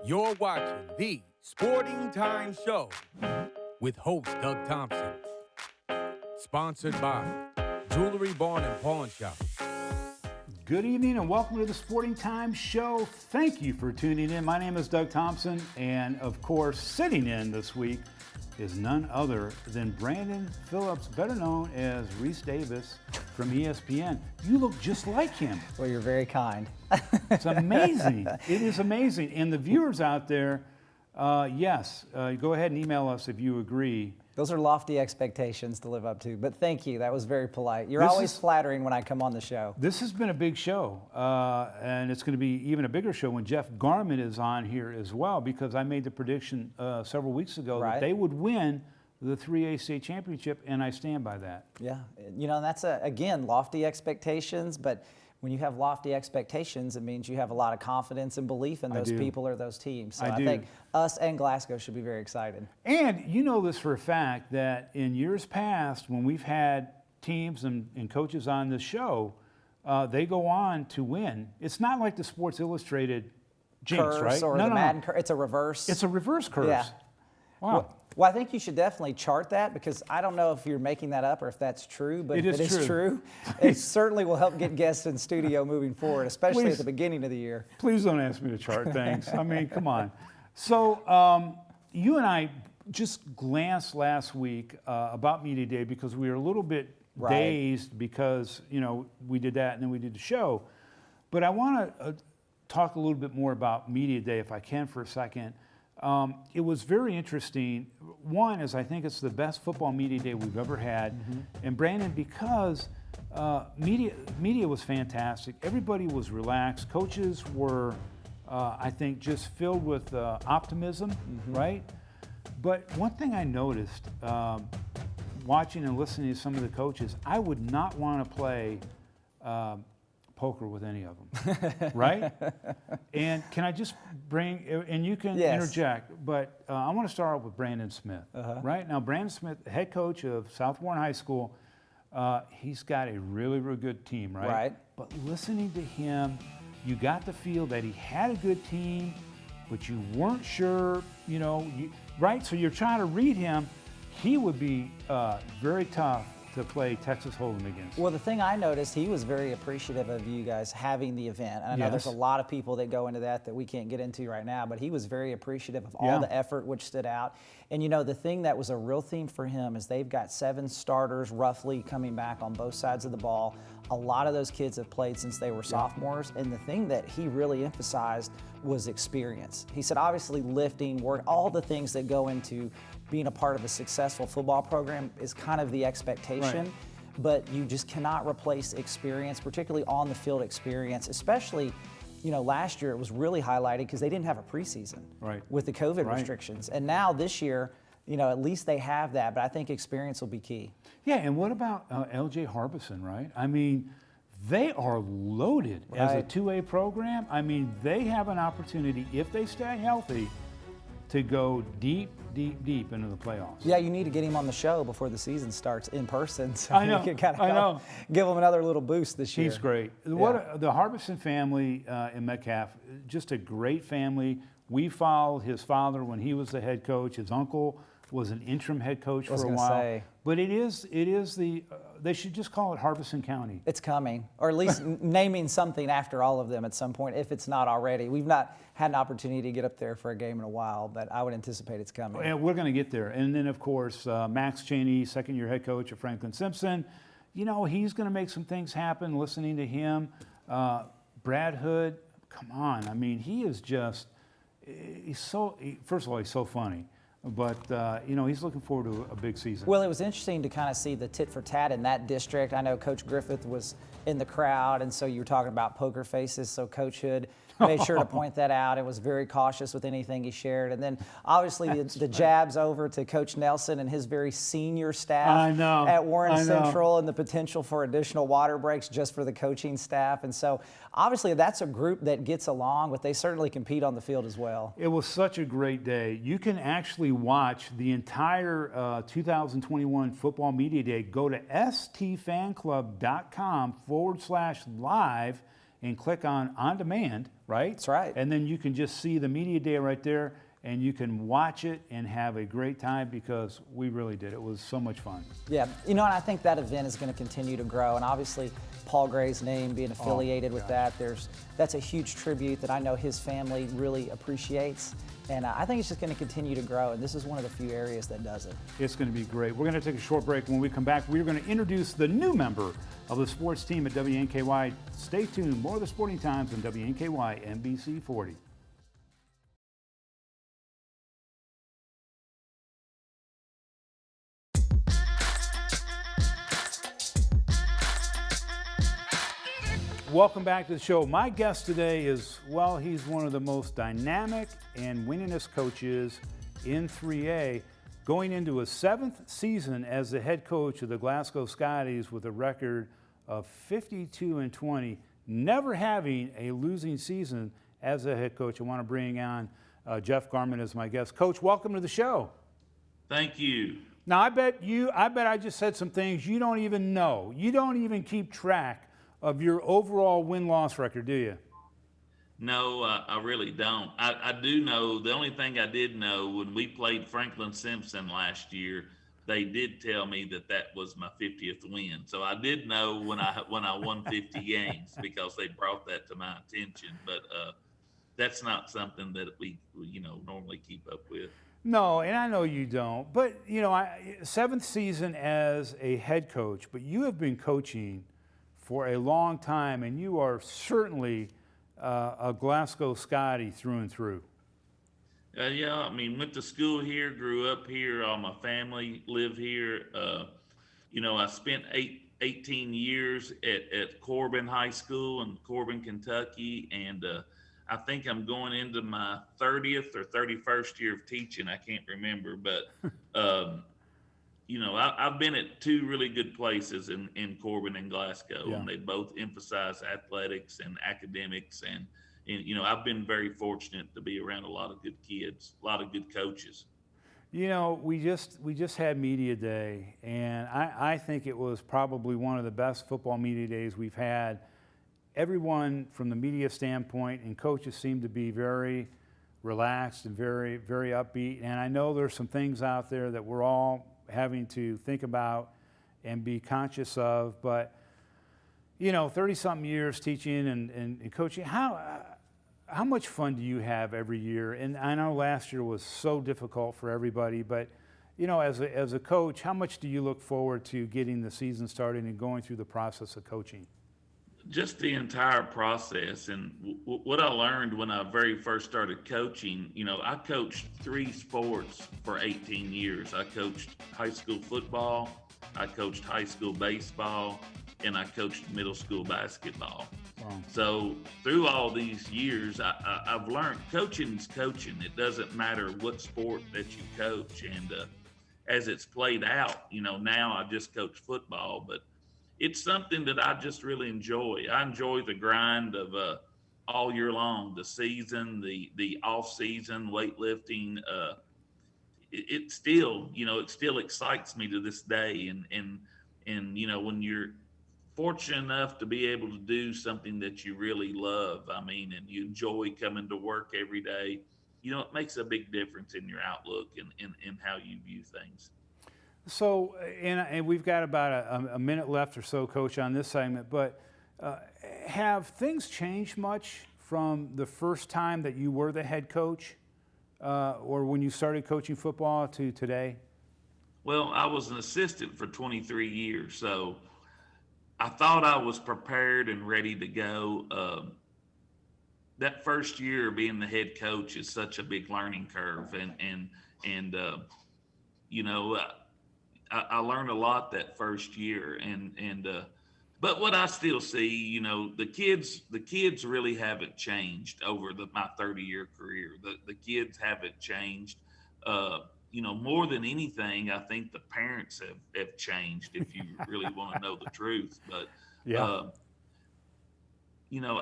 You're watching the Sporting Time Show with host Doug Thompson. Sponsored by Jewelry Barn and Pawn Shop. Good evening and welcome to the Sporting Time Show. Thank you for tuning in. My name is Doug Thompson, and of course, sitting in this week is none other than Brandon Phillips, better known as Reese Davis from ESPN. You look just like him. Well, you're very kind. It's amazing. It is amazing. And the viewers out there, go ahead and email us if you agree. Those are lofty expectations to live up to, but thank you. That was very polite. You're This always is- flattering when I come on the show. This has been a big show, and it's going to be even a bigger show when Jeff Garman is on here as well, because I made the prediction several weeks ago that Right. they would win the 3A state championship, and I stand by that. Yeah, that's, again, lofty expectations, but when you have lofty expectations, it means you have a lot of confidence and belief in I those do. people or those teams. So I I do. think us and Glasgow should be very excited. And you know this for a fact that in years past, when we've had teams and coaches on this show, they go on to win. It's not like the Sports Illustrated jinx, Curse right? or No, the no, Madden no. curse. It's a reverse. It's a reverse curse. Yeah. Wow. Well, I think you should definitely chart that, because I don't know if you're making that up or if that's true, but It if is it is true. true, it certainly will help get guests in studio moving forward, especially Please. at the beginning of the year. Please don't ask me to chart things. I mean, come on. So you and I just glanced last week about Media Day because we were a little bit Right. dazed because, we did that and then we did the show. But I want to talk a little bit more about Media Day if I can for a second. It was very interesting. One is I think it's the best football media day we've ever had. And Brandon, because media was fantastic. Everybody was relaxed. Coaches were, I think, just filled with optimism, right? But one thing I noticed, watching and listening to some of the coaches, I would not want to play poker with any of them, right? And can I just bring, and you can Yes. interject, but I want to start off with Brandon Smith, right? Now, Brandon Smith, head coach of South Warren High School, he's got a really, really good team, right? Right. But listening to him, you got the feel that he had a good team, but you weren't sure, right? So you're trying to read him. He would be very tough to play Texas Hold'em against. Well, the thing I noticed, he was very appreciative of you guys having the event. And I know there's a Yes. lot of people that go into that we can't get into right now, but he was very appreciative of all Yeah. the effort which stood out. And the thing that was a real theme for him is they've got 7 starters roughly coming back on both sides of the ball. A lot of those kids have played since they were sophomores, and the thing that he really emphasized was experience. He said, obviously, lifting, work, all the things that go into being a part of a successful football program is kind of the expectation. Right. But you just cannot replace experience, particularly on the field experience, especially, last year it was really highlighted because they didn't have a preseason Right. with the COVID Right. restrictions. And now this year, at least they have that, but I think experience will be key. Yeah, and what about LJ Harbison, right? I mean, they are loaded as a Right. 2A program. I mean, they have an opportunity, if they stay healthy, to go deep, deep, deep into the playoffs. Yeah, you need to get him on the show before the season starts in person, so I know, you can kind I know. of give him another little boost this year. He's great. The Harbison family in Metcalf, just a great family. We followed his father when he was the head coach. His uncle was an interim head coach I was for a gonna while. say. But it is the, they should just call it Harbison County. It's coming, or at least naming something after all of them at some point, if it's not already. We've not had an opportunity to get up there for a game in a while, but I would anticipate it's coming. And we're going to get there. And then, of course, Max Cheney, second-year head coach of Franklin Simpson. He's going to make some things happen listening to him. Brad Hood, come on. I mean, he is just first of all, he's so funny. But, he's looking forward to a big season. Well, it was interesting to kind of see the tit for tat in that district. I know Coach Griffith was in the crowd, and so you were talking about poker faces. So Coach Hood made sure to point that out and was very cautious with anything he shared. And then obviously the jabs over to Coach Nelson and his very senior staff I know, at Warren I know. Central, and the potential for additional water breaks just for the coaching staff. And so obviously that's a group that gets along, but they certainly compete on the field as well. It was such a great day. You can actually watch the entire 2021 Football Media Day. Go to stfanclub.com/live, and click on demand, right? That's right. And then you can just see the media day right there, and you can watch it and have a great time, because we really did. It was so much fun. Yeah, and I think that event is going to continue to grow, and obviously Paul Gray's name being affiliated with that's a huge tribute that I know his family really appreciates, and I think it's just going to continue to grow, and this is one of the few areas that does it. It's going to be great. We're going to take a short break. When we come back, we're going to introduce the new member of the sports team at WNKY. Stay tuned. More of the Sporting Times on WNKY NBC 40. Welcome back to the show. My guest today is, well, he's one of the most dynamic and winningest coaches in 3A, going into his 7th season as the head coach of the Glasgow Scotties with a record of 52-20, never having a losing season as a head coach. I want to bring on Jeff Garman as my guest. Coach, welcome to the show. Thank you. Now, I bet I just said some things you don't even know. You don't even keep track of your overall win-loss record, do you? No, I really don't. I do know, the only thing I did know, when we played Franklin Simpson last year, they did tell me that was my 50th win. So I did know when I won 50 games, because they brought that to my attention. But that's not something that we normally keep up with. No, and I know you don't. But, 7th season as a head coach, but you have been coaching for a long time, and you are certainly a Glasgow Scotty through and through. Yeah, I mean, went to school here, grew up here, all my family live here. I spent 18 years at Corbin High School in Corbin, Kentucky, and I think I'm going into my 30th or 31st year of teaching. I can't remember, but I've been at 2 really good places in Corbin and Glasgow, and they both emphasize athletics and academics, and I've been very fortunate to be around a lot of good kids, a lot of good coaches. We just had media day, and I think it was probably one of the best football media days we've had. Everyone from the media standpoint and coaches seemed to be very relaxed and very, very upbeat. And I know there's some things out there that we're all having to think about and be conscious of, but 30-something years teaching and coaching, how much fun do you have every year? And I know last year was so difficult for everybody, but as a coach, how much do you look forward to getting the season started and going through the process of coaching? Just the entire process. And what I learned when I very first started coaching, I coached 3 sports for 18 years. I coached high school football, I coached high school baseball, and I coached middle school basketball. Wow. So through all these years, I've learned coaching's coaching. It doesn't matter what sport that you coach. And as it's played out, now I just coach football, but it's something that I just really enjoy. I enjoy the grind of all year long, the season, the off season, weightlifting. It still excites me to this day. And when you're fortunate enough to be able to do something that you really love, and you enjoy coming to work every day, it makes a big difference in your outlook and how you view things. So, and we've got about a minute left or so, Coach, on this segment, but have things changed much from the first time that you were the head coach or when you started coaching football to today? Well, I was an assistant for 23 years, so I thought I was prepared and ready to go. That first year being the head coach is such a big learning curve, and I learned a lot that first year, but what I still see, the kids really haven't changed over my 30-year career. The kids haven't changed. More than anything, I think the parents have changed, if you really want to know the truth. But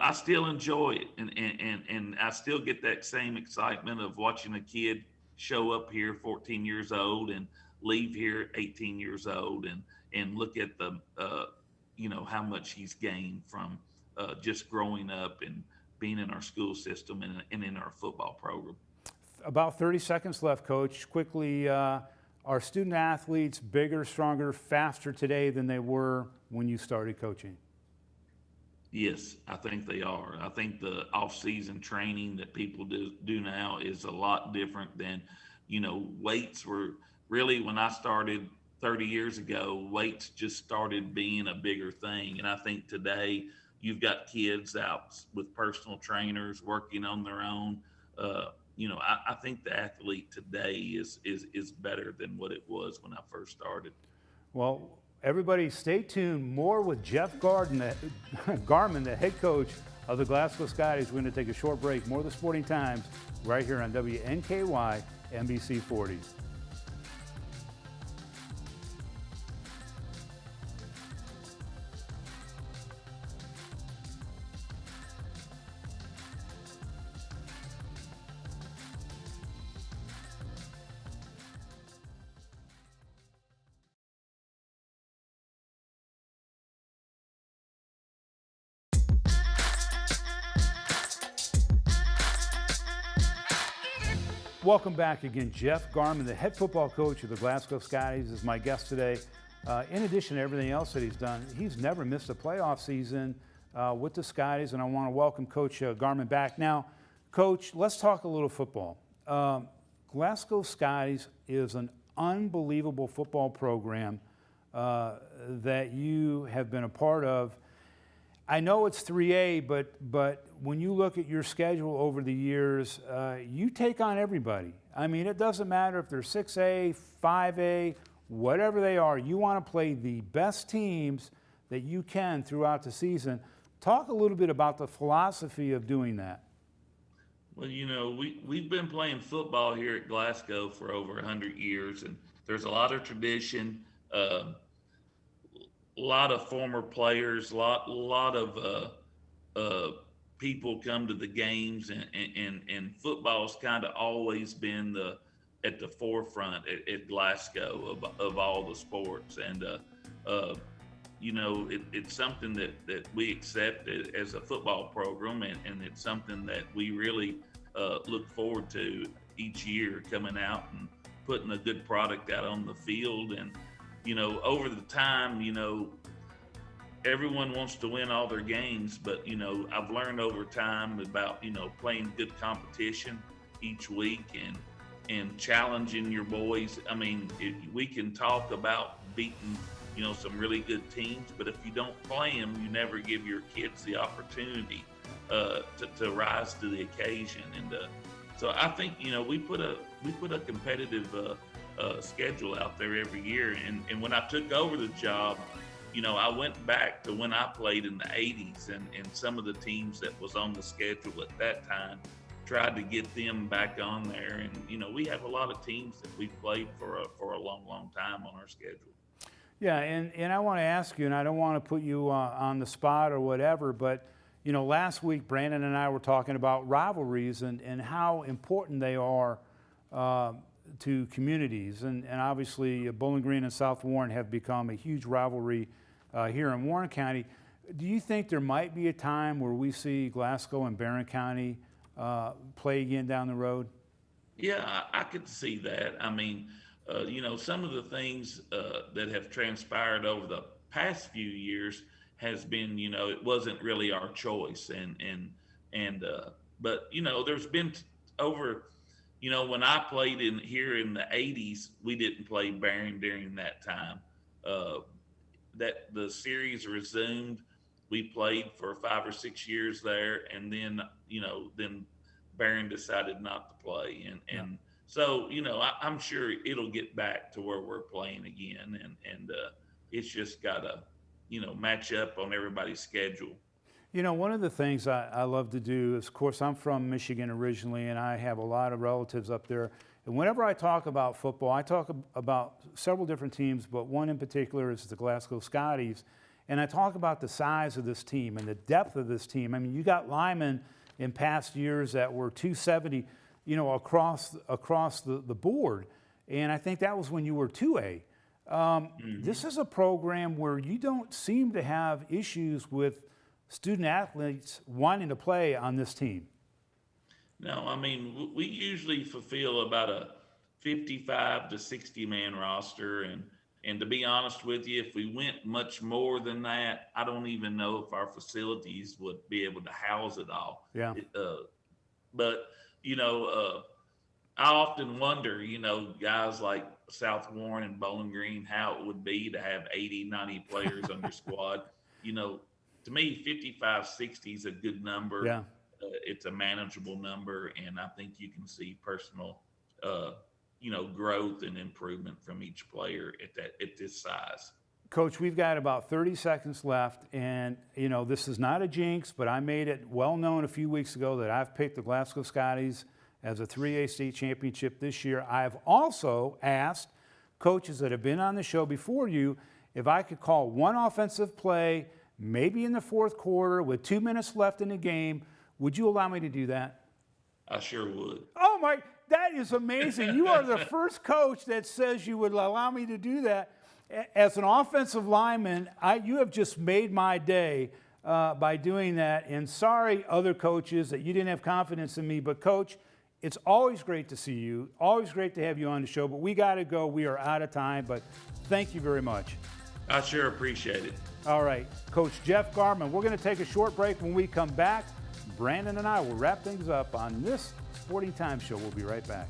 I still enjoy it, and I still get that same excitement of watching a kid show up here 14 years old and leave here 18 years old and look at the how much he's gained from just growing up and being in our school system and in our football program. About 30 seconds left, Coach. Quickly, are student athletes bigger, stronger, faster today than they were when you started coaching? Yes, I think they are. I think the off-season training that people do now is a lot different than, weights were really, when I started 30 years ago, weights just started being a bigger thing. And I think today you've got kids out with personal trainers working on their own. I think the athlete today is better than what it was when I first started. Well, everybody stay tuned. More with Jeff Garmin, the head coach of the Glasgow Scotties. We're going to take a short break. More of the Sporting Times right here on WNKY NBC 40. Welcome back again. Jeff Garmin, the head football coach of the Glasgow Scotties, is my guest today. In addition to everything else that he's done, he's never missed a playoff season with the Scotties, and I want to welcome Coach Garmin back. Now, Coach, let's talk a little football. Glasgow Scotties is an unbelievable football program that you have been a part of. I know it's 3A, but when you look at your schedule over the years, you take on everybody. I mean, it doesn't matter if they're 6A, 5A, whatever they are. You want to play the best teams that you can throughout the season. Talk a little bit about the philosophy of doing that. Well, we've been playing football here at Glasgow for over 100 years, and there's a lot of tradition. A lot of former players, a lot of people come to the games, and football's kind of always been at the forefront at Glasgow of all the sports. And it's something that we accept as a football program, and it's something that we really look forward to each year, coming out and putting a good product out on the field. And over the time, everyone wants to win all their games, but, I've learned over time about, playing good competition each week and challenging your boys. I mean, we can talk about beating, some really good teams, but if you don't play them, you never give your kids the opportunity to rise to the occasion. And so I think, we put a competitive schedule out there every year. And when I took over the job, I went back to when I played in the 80s, and some of the teams that was on the schedule at that time, tried to get them back on there. And, we have a lot of teams that we've played for a long, long time on our schedule. Yeah, and I want to ask you, and I don't want to put you on the spot or whatever, but, last week Brandon and I were talking about rivalries and how important they are to communities. And obviously Bowling Green and South Warren have become a huge rivalry here in Warren County. Do you think there might be a time where we see Glasgow and Barron County play again down the road? Yeah, I could see that. I mean, some of the things that have transpired over the past few years has been, it wasn't really our choice. But, there's been over, when I played here in the 80s, we didn't play Barron during that time. That the series resumed, we played for 5 or 6 years there, and then then Barron decided not to play, and so I'm sure it'll get back to where we're playing again, and it's just gotta match up on everybody's schedule. One of the things I love to do is, of course, I'm from Michigan originally, and I have a lot of relatives up there. And whenever I talk about football, I talk about several different teams, but one in particular is the Glasgow Scotties. And I talk about the size of this team and the depth of this team. I mean, you got linemen in past years that were 270, across the board. And I think that was when you were 2A. This is a program where you don't seem to have issues with student athletes wanting to play on this team? No, I mean, we usually fulfill about a 55 to 60 man roster. And to be honest with you, if we went much more than that, I don't even know if our facilities would be able to house it all. Yeah. But, I often wonder, guys like South Warren and Bowling Green, how it would be to have 80, 90 players on your squad. To me, 55, 60 is a good number. Yeah. It's a manageable number, and I think you can see personal, growth and improvement from each player at this size. Coach, we've got about 30 seconds left, and this is not a jinx, but I made it well known a few weeks ago that I've picked the Glasgow Scotties as a 3A state championship this year. I've also asked coaches that have been on the show before you if I could call one offensive play, maybe in the fourth quarter with 2 minutes left in the game. Would you allow me to do that? I sure would. Oh my, that is amazing. You are the first coach that says you would allow me to do that. As an offensive lineman, you have just made my day by doing that. And sorry, other coaches, that you didn't have confidence in me. But, Coach, it's always great to see you. Always great to have you on the show. But we got to go. We are out of time. But thank you very much. I sure appreciate it. All right, Coach Jeff Garman. We're going to take a short break. When we come back, Brandon and I will wrap things up on this Sporting Time Show. We'll be right back.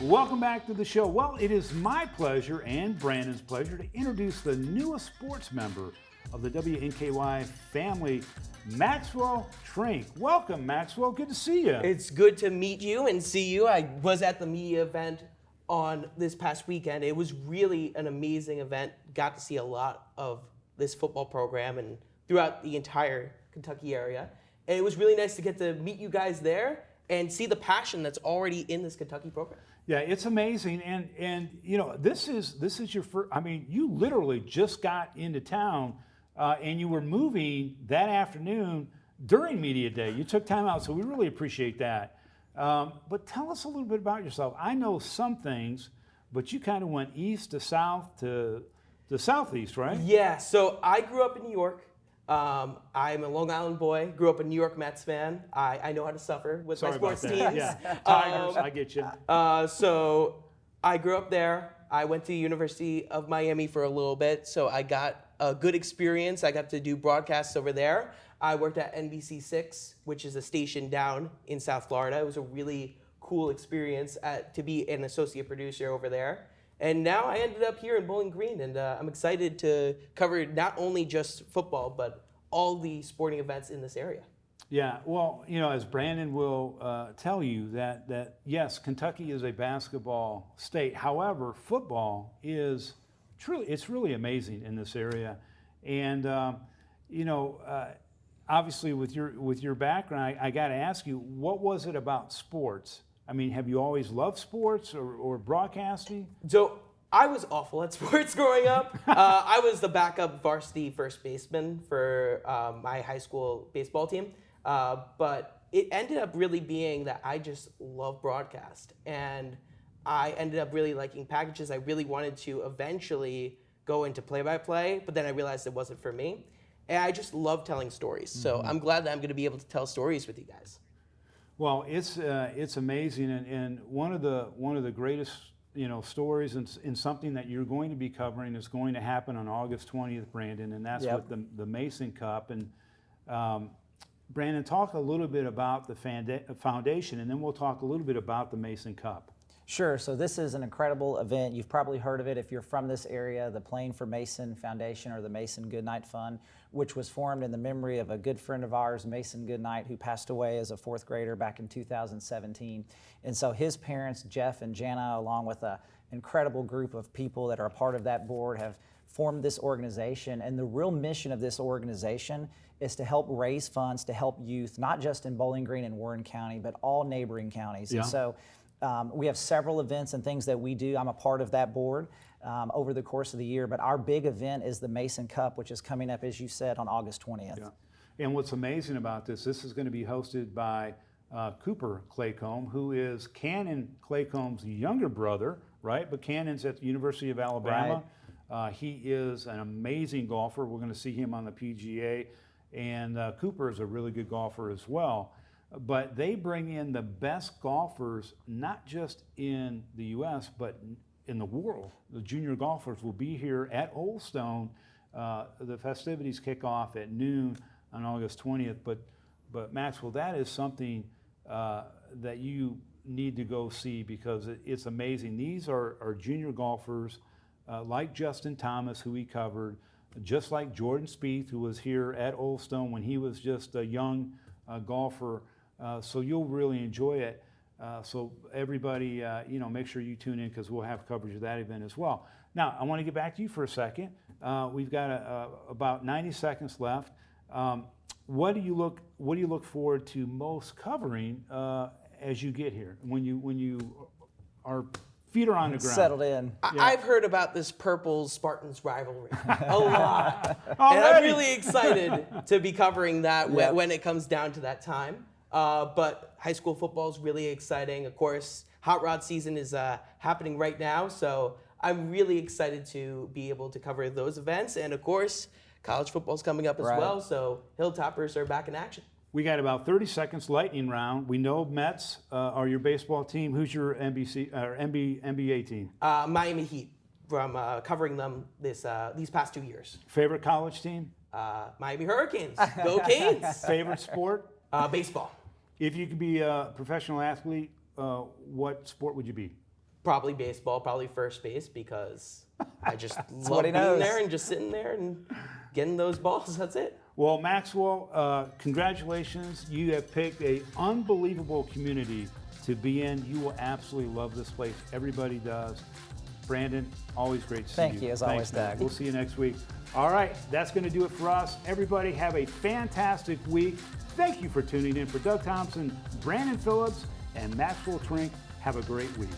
Welcome back to the show. Well, it is my pleasure and Brandon's pleasure to introduce the newest sports member of the WNKY family, Maxwell Trink. Welcome, Maxwell. Good to see you. It's good to meet you and see you. I was at the media event on this past weekend. It was really an amazing event. Got to see a lot of this football program and throughout the entire Kentucky area. And it was really nice to get to meet you guys there and see the passion that's already in this Kentucky program. Yeah, it's amazing, and this is your first. I mean, you literally just got into town, and you were moving that afternoon during media day. You took time out, so we really appreciate that. But tell us a little bit about yourself. I know some things, but you kind of went east to south to southeast, right? Yeah. So I grew up in New York. I'm a Long Island boy, grew up a New York Mets fan. I know how to suffer with my sports teams. Yeah, Tigers, I get you. So I grew up there. I went to the University of Miami for a little bit, so I got a good experience. I got to do broadcasts over there. I worked at NBC6, which is a station down in South Florida. It was a really cool experience to be an associate producer over there. And now I ended up here in Bowling Green, and I'm excited to cover not only just football, but all the sporting events in this area. Yeah, well, as Brandon will tell you, that yes, Kentucky is a basketball state. However, football is it's really amazing in this area. And, obviously with your background, I got to ask you, what was it about sports? I mean, have you always loved sports or broadcasting? So I was awful at sports growing up. I was the backup varsity first baseman for my high school baseball team. But it ended up really being that I just love broadcast. And I ended up really liking packages. I really wanted to eventually go into play-by-play, but then I realized it wasn't for me. And I just love telling stories. So I'm glad that I'm going to be able to tell stories with you guys. Well, it's amazing, and one of the greatest stories and something that you're going to be covering is going to happen on August 20th, Brandon, and that's with the Mason Cup. And Brandon, talk a little bit about the foundation, and then we'll talk a little bit about the Mason Cup. Sure. So this is an incredible event. You've probably heard of it if you're from this area, the Playing for Mason Foundation, or the Mason Goodnight Fund, which was formed in the memory of a good friend of ours, Mason Goodnight, who passed away as a fourth grader back in 2017. And so his parents, Jeff and Jana, along with an incredible group of people that are a part of that board, have formed this organization. And the real mission of this organization is to help raise funds to help youth, not just in Bowling Green and Warren County, but all neighboring counties. Yeah. And so we have several events and things that we do. I'm a part of that board over the course of the year, but our big event is the Mason Cup, which is coming up, as you said, on August 20th. Yeah. And what's amazing about this is going to be hosted by Cooper Claycomb, who is Cannon Claycomb's younger brother, right? But Cannon's at the University of Alabama. He is an amazing golfer. We're going to see him on the PGA. And Cooper is a really good golfer as well. But they bring in the best golfers, not just in the U.S., but in the world. The junior golfers will be here at Old Stone. The festivities kick off at noon on August 20th. But Maxwell, that is something that you need to go see because it's amazing. These are junior golfers like Justin Thomas, who we covered, just like Jordan Spieth, who was here at Old Stone when he was just a young golfer. So you'll really enjoy it. So everybody, make sure you tune in because we'll have coverage of that event as well. Now, I want to get back to you for a second. We've got about 90 seconds left. What do you look forward to most covering as you get here? When you are feet are on the ground. Settled in. I've heard about this Purple Spartans rivalry a lot. And I'm really excited to be covering that when it comes down to that time. But high school football is really exciting. Of course, Hot Rod season is happening right now. So I'm really excited to be able to cover those events. And of course, college football is coming up as well. So Hilltoppers are back in action. We got about 30 seconds lightning round. We know Mets are your baseball team. Who's your NBA team? Miami Heat, from covering them these past 2 years. Favorite college team? Miami Hurricanes. Go Canes. Favorite sport? Baseball. If you could be a professional athlete, what sport would you be? Probably baseball, probably first base, because I just love he being knows. there and just sitting there and getting those balls. That's it. Well, Maxwell, congratulations. You have picked an unbelievable community to be in. You will absolutely love this place. Everybody does. Brandon, always great to see you. Thank you, as always, man. Doug. We'll see you next week. All right, that's going to do it for us. Everybody have a fantastic week. Thank you for tuning in. For Doug Thompson, Brandon Phillips, and Maxwell Trink, have a great week.